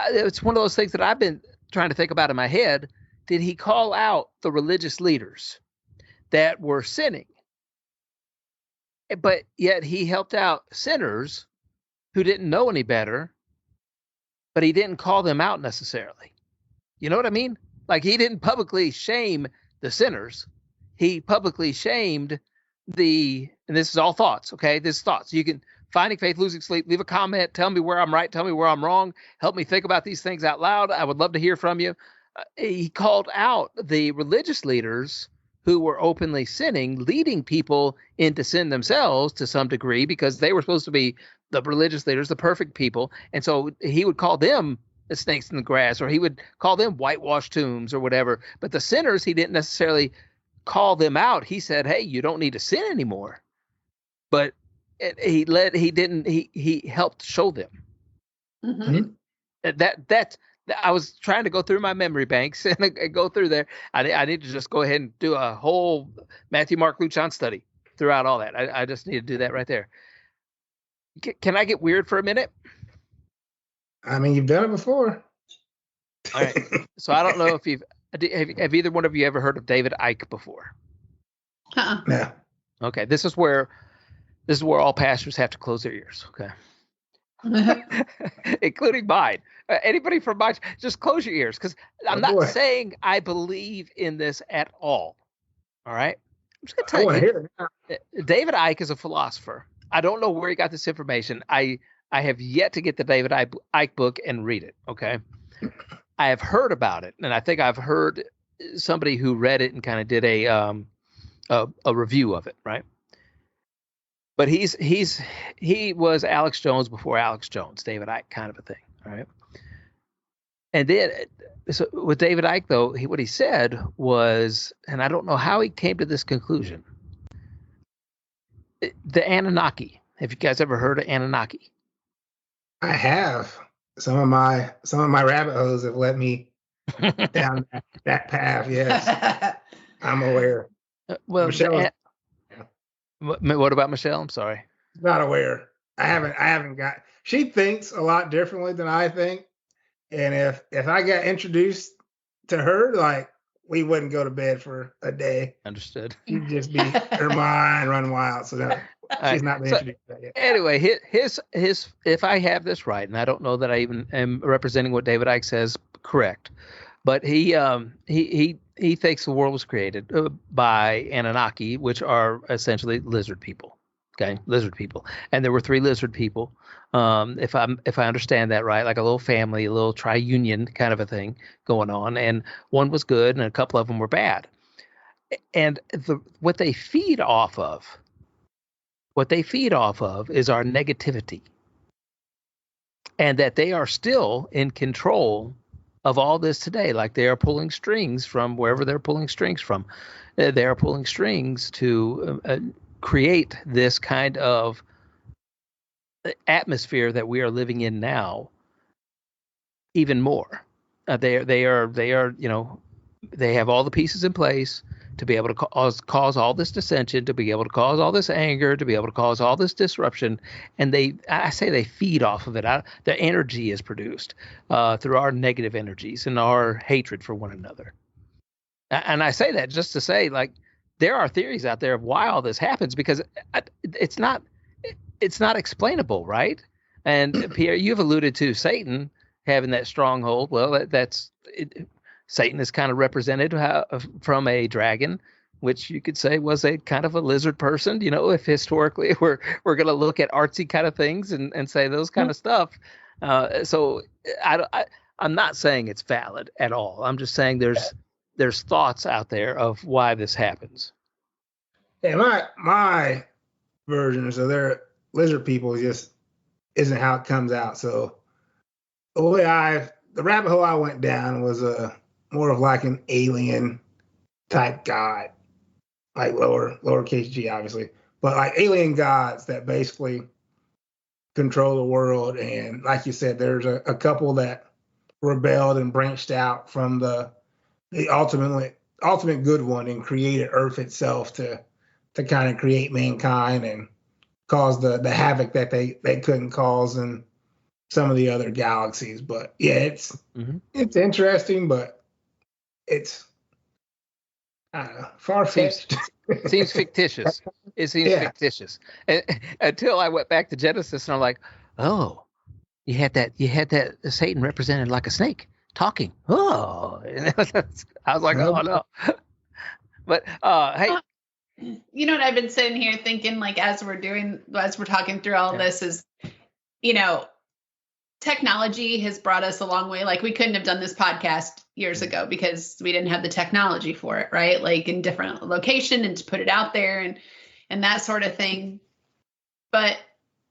it's one of those things that I've been trying to think about in my head. Did he call out the religious leaders that were sinning? But yet he helped out sinners who didn't know any better, but he didn't call them out necessarily. You know what I mean? Like, he didn't publicly shame the sinners. He publicly shamed and this is all thoughts, okay? This is thoughts. You can, finding faith, losing sleep, leave a comment, tell me where I'm right, tell me where I'm wrong, help me think about these things out loud. I would love to hear from you. He called out the religious leaders who were openly sinning, leading people into sin themselves to some degree, because they were supposed to be the religious leaders, the perfect people. And so he would call them the snakes in the grass, or he would call them whitewashed tombs or whatever. But the sinners, he didn't necessarily call them out. He said, hey, you don't need to sin anymore. But he helped show them. That's I was trying to go through my memory banks and go through there. I need to just go ahead and do a whole Matthew, Mark, Luke, John study throughout all that. I just need to do that right there. Can I get weird for a minute? I mean, you've done it before. All right. So I don't know if have either one of you ever heard of David Icke before? No. Okay. This is where all pastors have to close their ears. Okay. Including mine. Anybody from mine, just close your ears, because I'm not saying I believe in this at all. All right. just going to I tell want to you, hear it now. David Icke is a philosopher. I don't know where he got this information. I have yet to get the David Icke book and read it. Okay. I have heard about it, and I think I've heard somebody who read it and kind of did a review of it, right? But he was Alex Jones before Alex Jones, David Icke kind of a thing, all right? And then so with David Icke, though, what he said was, and I don't know how he came to this conclusion, the Anunnaki. Have you guys ever heard of Anunnaki? I have. Some of my rabbit holes have led me down that path. Yes, I'm aware. Well, Michelle, what about Michelle? I'm sorry. not aware. I haven't got. She thinks a lot differently than I think, and if I got introduced to her, like we wouldn't go to bed for a day. Understood. She'd just be her mind run wild. So no, she's not been introduced to that yet. Anyway, his if I have this right, and I don't know that I even am representing what David Icke says correct, but he thinks the world was created by Anunnaki, which are essentially lizard people. Okay, lizard people, and there were 3 lizard people. If I understand that right, like a little family, a little tri-union kind of a thing going on, and one was good, and a couple of them were bad. And what they feed off of is our negativity, and that they are still in control of all this today. Like they are pulling strings from wherever they're pulling strings from. They are pulling strings to create this kind of atmosphere that we are living in now even more. They are, you know, they have all the pieces in place to be able to cause all this dissension, to be able to cause all this anger, to be able to cause all this disruption. And I say they feed off of it. The energy is produced through our negative energies and our hatred for one another. And I say that just to say, like, there are theories out there of why all this happens, because it's not explainable, right? And Pierre, you've alluded to Satan having that stronghold. Well, Satan is kind of represented from a dragon, which you could say was a kind of a lizard person. You know, if historically we're going to look at artsy kind of things and say those kind of stuff. So I'm not saying it's valid at all. I'm just saying there's thoughts out there of why this happens. Yeah, my version is, so they're lizard people just isn't how it comes out. So the way the rabbit hole I went down was more of like an alien type god, like lowercase g, obviously, but like alien gods that basically control the world. And like you said, there's a couple that rebelled and branched out from the ultimate good one and created Earth itself to kind of create mankind and cause the havoc that they couldn't cause in some of the other galaxies. But yeah, it's interesting, but it's, I don't know, far-fetched. Seems fictitious. It seems fictitious. Until I went back to Genesis and I'm like, oh, you had that Satan represented like a snake talking. Oh, I was like, oh no. But hey. You know what I've been sitting here thinking, like, as we're talking through all this is, you know, technology has brought us a long way. Like, we couldn't have done this podcast years ago because we didn't have the technology for it, right? Like, in different location and to put it out there and that sort of thing. But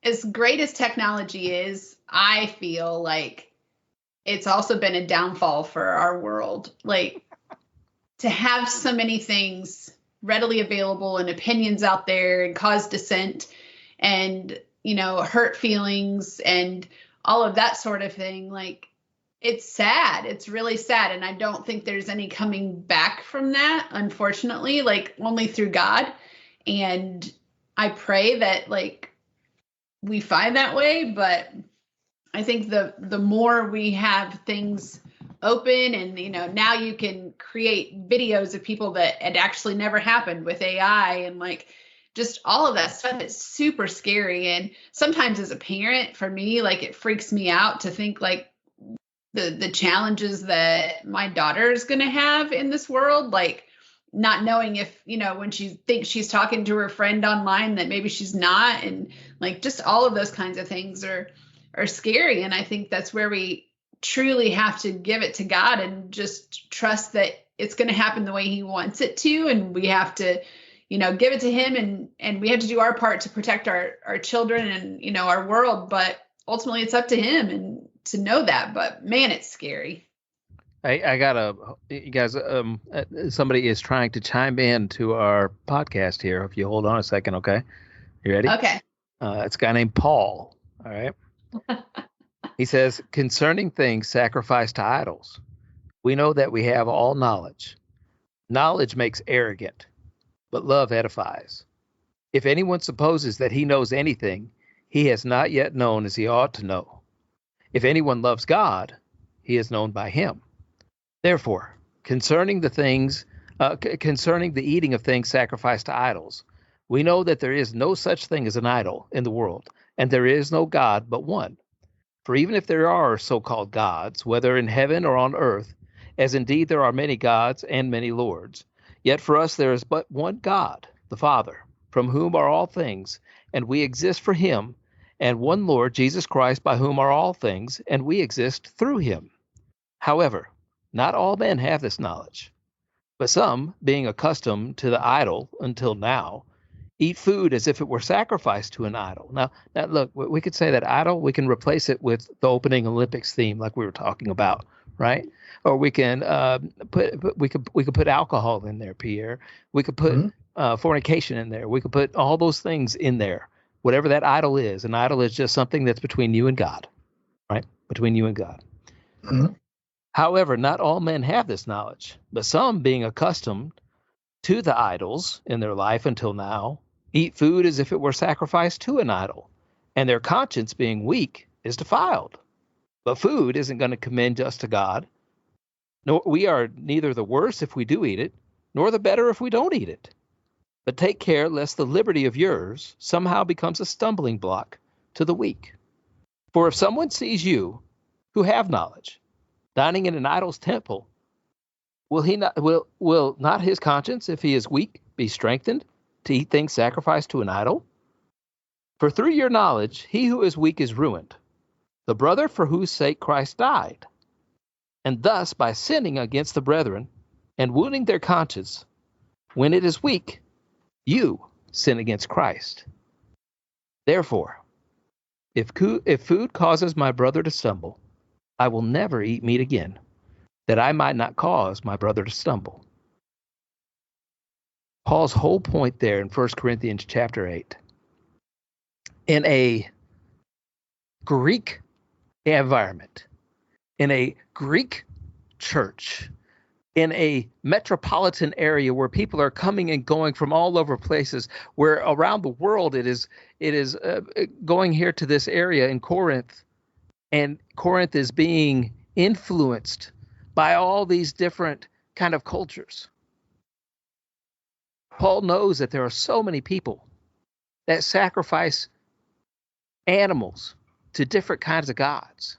as great as technology is, I feel like it's also been a downfall for our world. Like, to have so many things readily available and opinions out there and cause dissent and, you know, hurt feelings and all of that sort of thing. Like, it's sad. It's really sad. And I don't think there's any coming back from that, unfortunately, like only through God. And I pray that, like, we find that way. But I think the more we have things open and, you know, now you can create videos of people that had actually never happened with AI and like just all of that stuff. It's super scary. And sometimes as a parent, for me, like, it freaks me out to think like the challenges that my daughter is going to have in this world. Like, not knowing if, when she thinks she's talking to her friend online that maybe she's not. And like, just all of those kinds of things are scary. And I think that's where we truly have to give it to God and just trust that it's going to happen the way he wants it to. And we have to, give it to him, and we have to do our part to protect our children and, our world. But ultimately it's up to him and to know that. But man, it's scary. I gotta, you guys, somebody is trying to chime in to our podcast here. If you hold on a second, okay? You ready? Okay. It's a guy named Paul. All right. He says, concerning things sacrificed to idols, we know that we have all knowledge. Knowledge makes arrogant, but love edifies. If anyone supposes that he knows anything, he has not yet known as he ought to know. If anyone loves God, he is known by him. Therefore, concerning the eating of things sacrificed to idols, we know that there is no such thing as an idol in the world, and there is no God but one. For even if there are so-called gods, whether in heaven or on earth, as indeed there are many gods and many lords, yet for us there is but one God, the Father, from whom are all things, and we exist for him, and one Lord, Jesus Christ, by whom are all things, and we exist through him. However, not all men have this knowledge, but some, being accustomed to the idol until now, eat food as if it were sacrificed to an idol. Now look, we could say that idol, we can replace it with the opening Olympics theme, like we were talking about, right? Or we can we could put alcohol in there, Pierre. We could put fornication in there. We could put all those things in there. Whatever that idol is, an idol is just something that's between you and God, right? Between you and God. Mm-hmm. However, not all men have this knowledge, but some, being accustomed to the idols in their life until now, eat food as if it were sacrificed to an idol, and their conscience, being weak, is defiled. But food isn't going to commend us to God. Nor we are neither the worse if we do eat it, nor the better if we don't eat it. But take care lest the liberty of yours somehow becomes a stumbling block to the weak. For if someone sees you, who have knowledge, dining in an idol's temple, will not his conscience, if he is weak, be strengthened to eat things sacrificed to an idol? For through your knowledge, he who is weak is ruined, the brother for whose sake Christ died. And thus, by sinning against the brethren and wounding their conscience, when it is weak, you sin against Christ. Therefore, if food causes my brother to stumble, I will never eat meat again, that I might not cause my brother to stumble. Paul's whole point there in 1 Corinthians chapter 8, in a Greek environment, in a Greek church, in a metropolitan area where people are coming and going from all over places, where around the world it is going here to this area in Corinth, and Corinth is being influenced by all these different kind of cultures. Paul knows that there are so many people that sacrifice animals to different kinds of gods,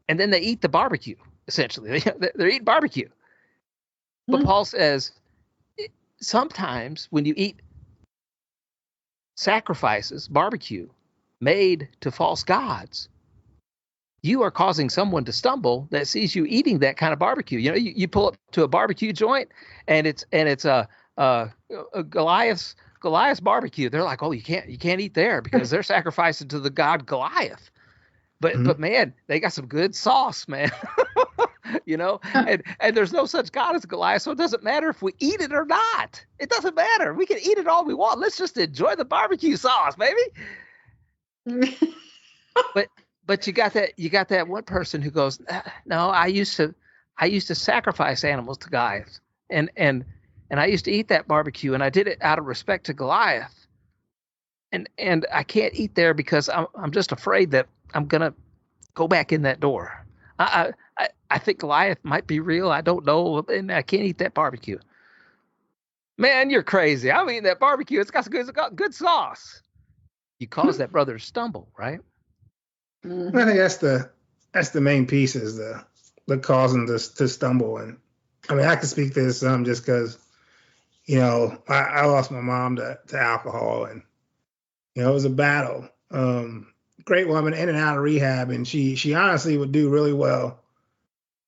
and then they eat the barbecue. Essentially, they're eating barbecue. But Paul says sometimes when you eat sacrifices, barbecue, made to false gods, you are causing someone to stumble that sees you eating that kind of barbecue. You know, you pull up to a barbecue joint and it's a Goliath's barbecue. They're like, oh, you can't eat there because they're sacrificing to the god Goliath. But man, they got some good sauce, man. You know, and there's no such God as Goliath, so it doesn't matter if we eat it or not. It doesn't matter. We can eat it all we want. Let's just enjoy the barbecue sauce, baby. But you got that one person who goes, no, I used to sacrifice animals to Goliath, and I used to eat that barbecue, and I did it out of respect to Goliath, and I can't eat there because I'm just afraid that I'm gonna go back in that door. I think Goliath might be real. I don't know, and I can't eat that barbecue. Man, you're crazy. I'm eating that barbecue. It's got some good sauce. You cause that brother to stumble, right? I think that's the main piece, is the causing to stumble. And I mean, I can speak to this just because, I lost my mom to alcohol, and it was a battle. Great woman, in and out of rehab, and she honestly would do really well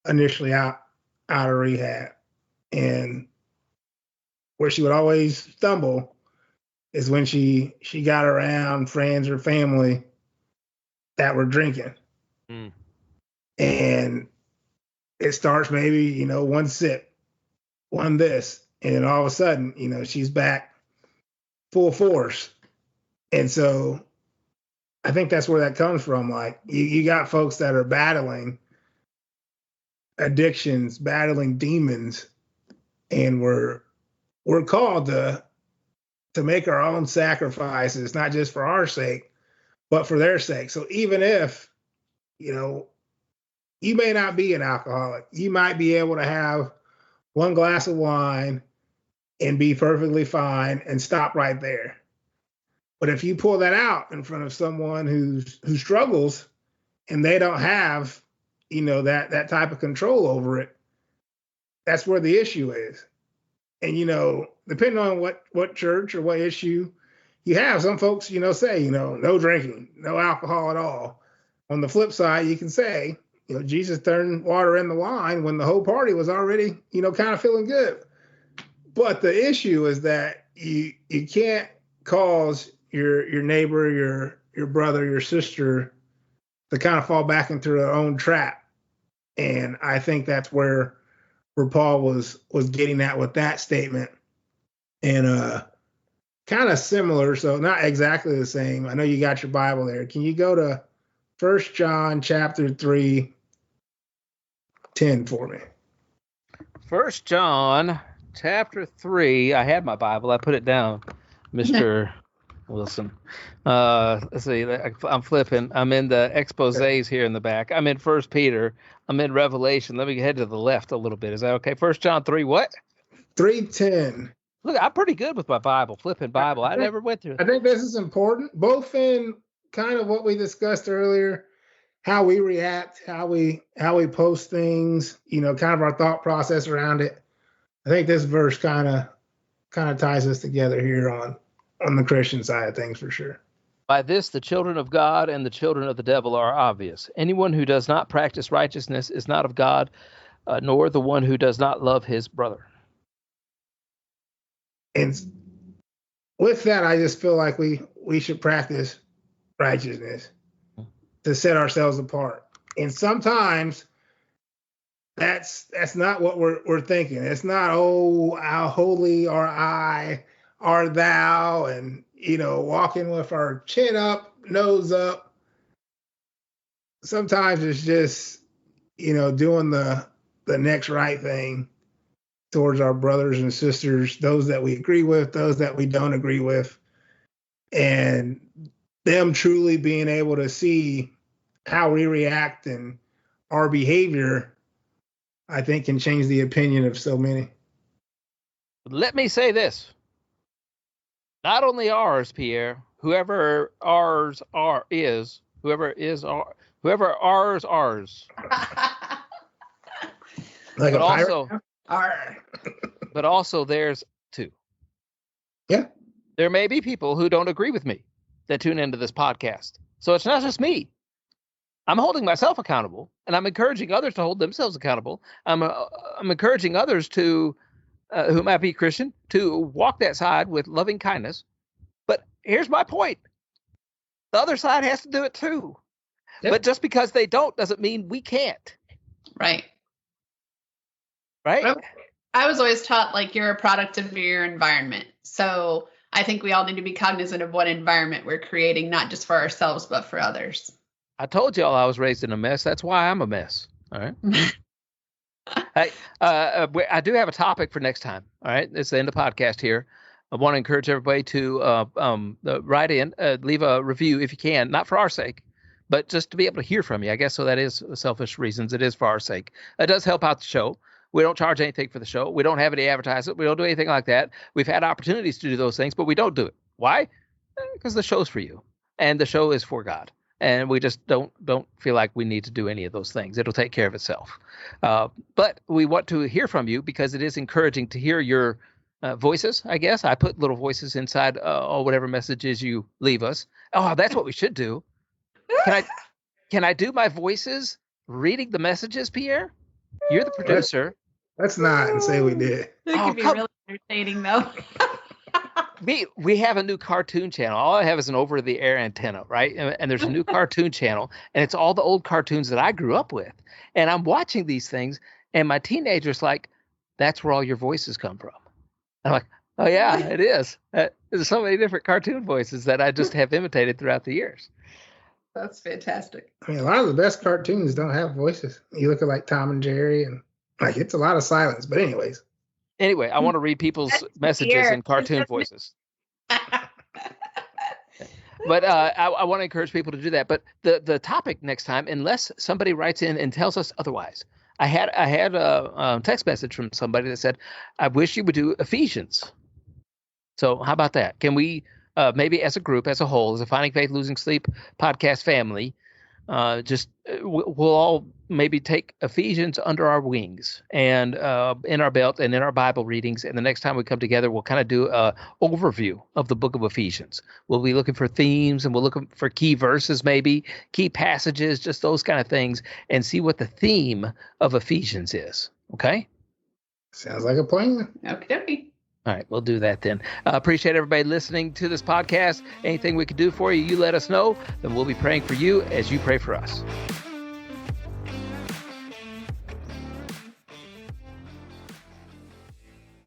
initially out of rehab, and where she would always stumble is when she got around friends or family that were drinking. And it starts maybe, one sip, one this, and then all of a sudden, she's back full force. And so I think that's where that comes from. Like you got folks that are battling addictions, battling demons, and we're called to make our own sacrifices, not just for our sake, but for their sake. So even if, you may not be an alcoholic, you might be able to have one glass of wine and be perfectly fine and stop right there. But if you pull that out in front of someone who struggles and they don't have, that type of control over it, that's where the issue is. And, depending on what church or what issue you have, some folks, say, no drinking, no alcohol at all. On the flip side, you can say, Jesus turned water into wine when the whole party was already, kind of feeling good. But the issue is that you can't cause your neighbor, your brother, your sister to kind of fall back into their own trap. And I think that's where Paul was getting at with that statement. And kind of similar, so not exactly the same. I know you got your Bible there. Can you go to 1 John chapter 3, 10 for me? 1 John chapter 3. I had my Bible. I put it down, Mr. Wilson. Let's see. I'm flipping. I'm in the exposés here in the back. I'm in 1 Peter. I'm in Revelation. Let me head to the left a little bit. Is that okay? 1 John 3 what? 3:10. Look, I'm pretty good with my Bible, flipping Bible. I never went through it. I think this is important, both in kind of what we discussed earlier, how we react, how we post things, kind of our thought process around it. I think this verse kind of ties us together here on the Christian side of things for sure. By this, the children of God and the children of the devil are obvious. Anyone who does not practice righteousness is not of God, nor the one who does not love his brother. And with that, I just feel like we should practice righteousness to set ourselves apart. And sometimes that's not what we're thinking. It's not, how holy are I, are thou, and walking with our chin up, nose up. Sometimes it's just doing the next right thing towards our brothers and sisters, those that we agree with, those that we don't agree with, and them truly being able to see how we react and our behavior, I think, can change the opinion of so many. Let me say this. Not only ours, Pierre, whoever ours is. Like but a also, pirate? But also theirs too. Yeah. There may be people who don't agree with me that tune into this podcast. So it's not just me. I'm holding myself accountable, and I'm encouraging others to hold themselves accountable. I'm encouraging others to, who might be Christian, to walk that side with loving kindness. But here's my point. The other side has to do it too. Yep. But just because they don't doesn't mean we can't. Right. Right? I was always taught, like, you're a product of your environment. So I think we all need to be cognizant of what environment we're creating, not just for ourselves, but for others. I told y'all I was raised in a mess. That's why I'm a mess. All right. Hey, I do have a topic for next time. All right. It's the end of the podcast here. I want to encourage everybody to write in, leave a review if you can, not for our sake, but just to be able to hear from you. I guess so that is selfish reasons. It is for our sake. It does help out the show. We don't charge anything for the show. We don't have any advertisement. We don't do anything like that. We've had opportunities to do those things, but we don't do it. Why? Because the show's for you, and the show is for God. And we just don't feel like we need to do any of those things. It'll take care of itself. But we want to hear from you because it is encouraging to hear your voices, I guess. I put little voices inside or whatever messages you leave us. Oh, that's what we should do. Can I do my voices reading the messages, Pierre? You're the producer. Let's not and say we did. It could be really entertaining, though. We have a new cartoon channel. All I have is an over-the-air antenna, right? And there's a new cartoon channel, and it's all the old cartoons that I grew up with. And I'm watching these things, and my teenager's like, that's where all your voices come from. I'm like, oh, yeah, it is. There's so many different cartoon voices that I just have imitated throughout the years. That's fantastic. I mean, a lot of the best cartoons don't have voices. You look at like Tom and Jerry, and like it's a lot of silence. But anyways. Anyway, I want to read people's messages in cartoon voices. But I want to encourage people to do that. But the topic next time, unless somebody writes in and tells us otherwise, I had a text message from somebody that said, I wish you would do Ephesians. So how about that? Can we maybe as a group, as a whole, as a Finding Faith, Losing Sleep podcast family, we'll all maybe take Ephesians under our wings and in our belt and in our Bible readings. And the next time we come together, we'll kind of do an overview of the book of Ephesians. We'll be looking for themes, and we'll look for key verses, maybe key passages, just those kind of things, and see what the theme of Ephesians is. Okay? Sounds like a plan. Okay. All right, we'll do that then. Appreciate everybody listening to this podcast. Anything we can do for you, you let us know. Then we'll be praying for you as you pray for us.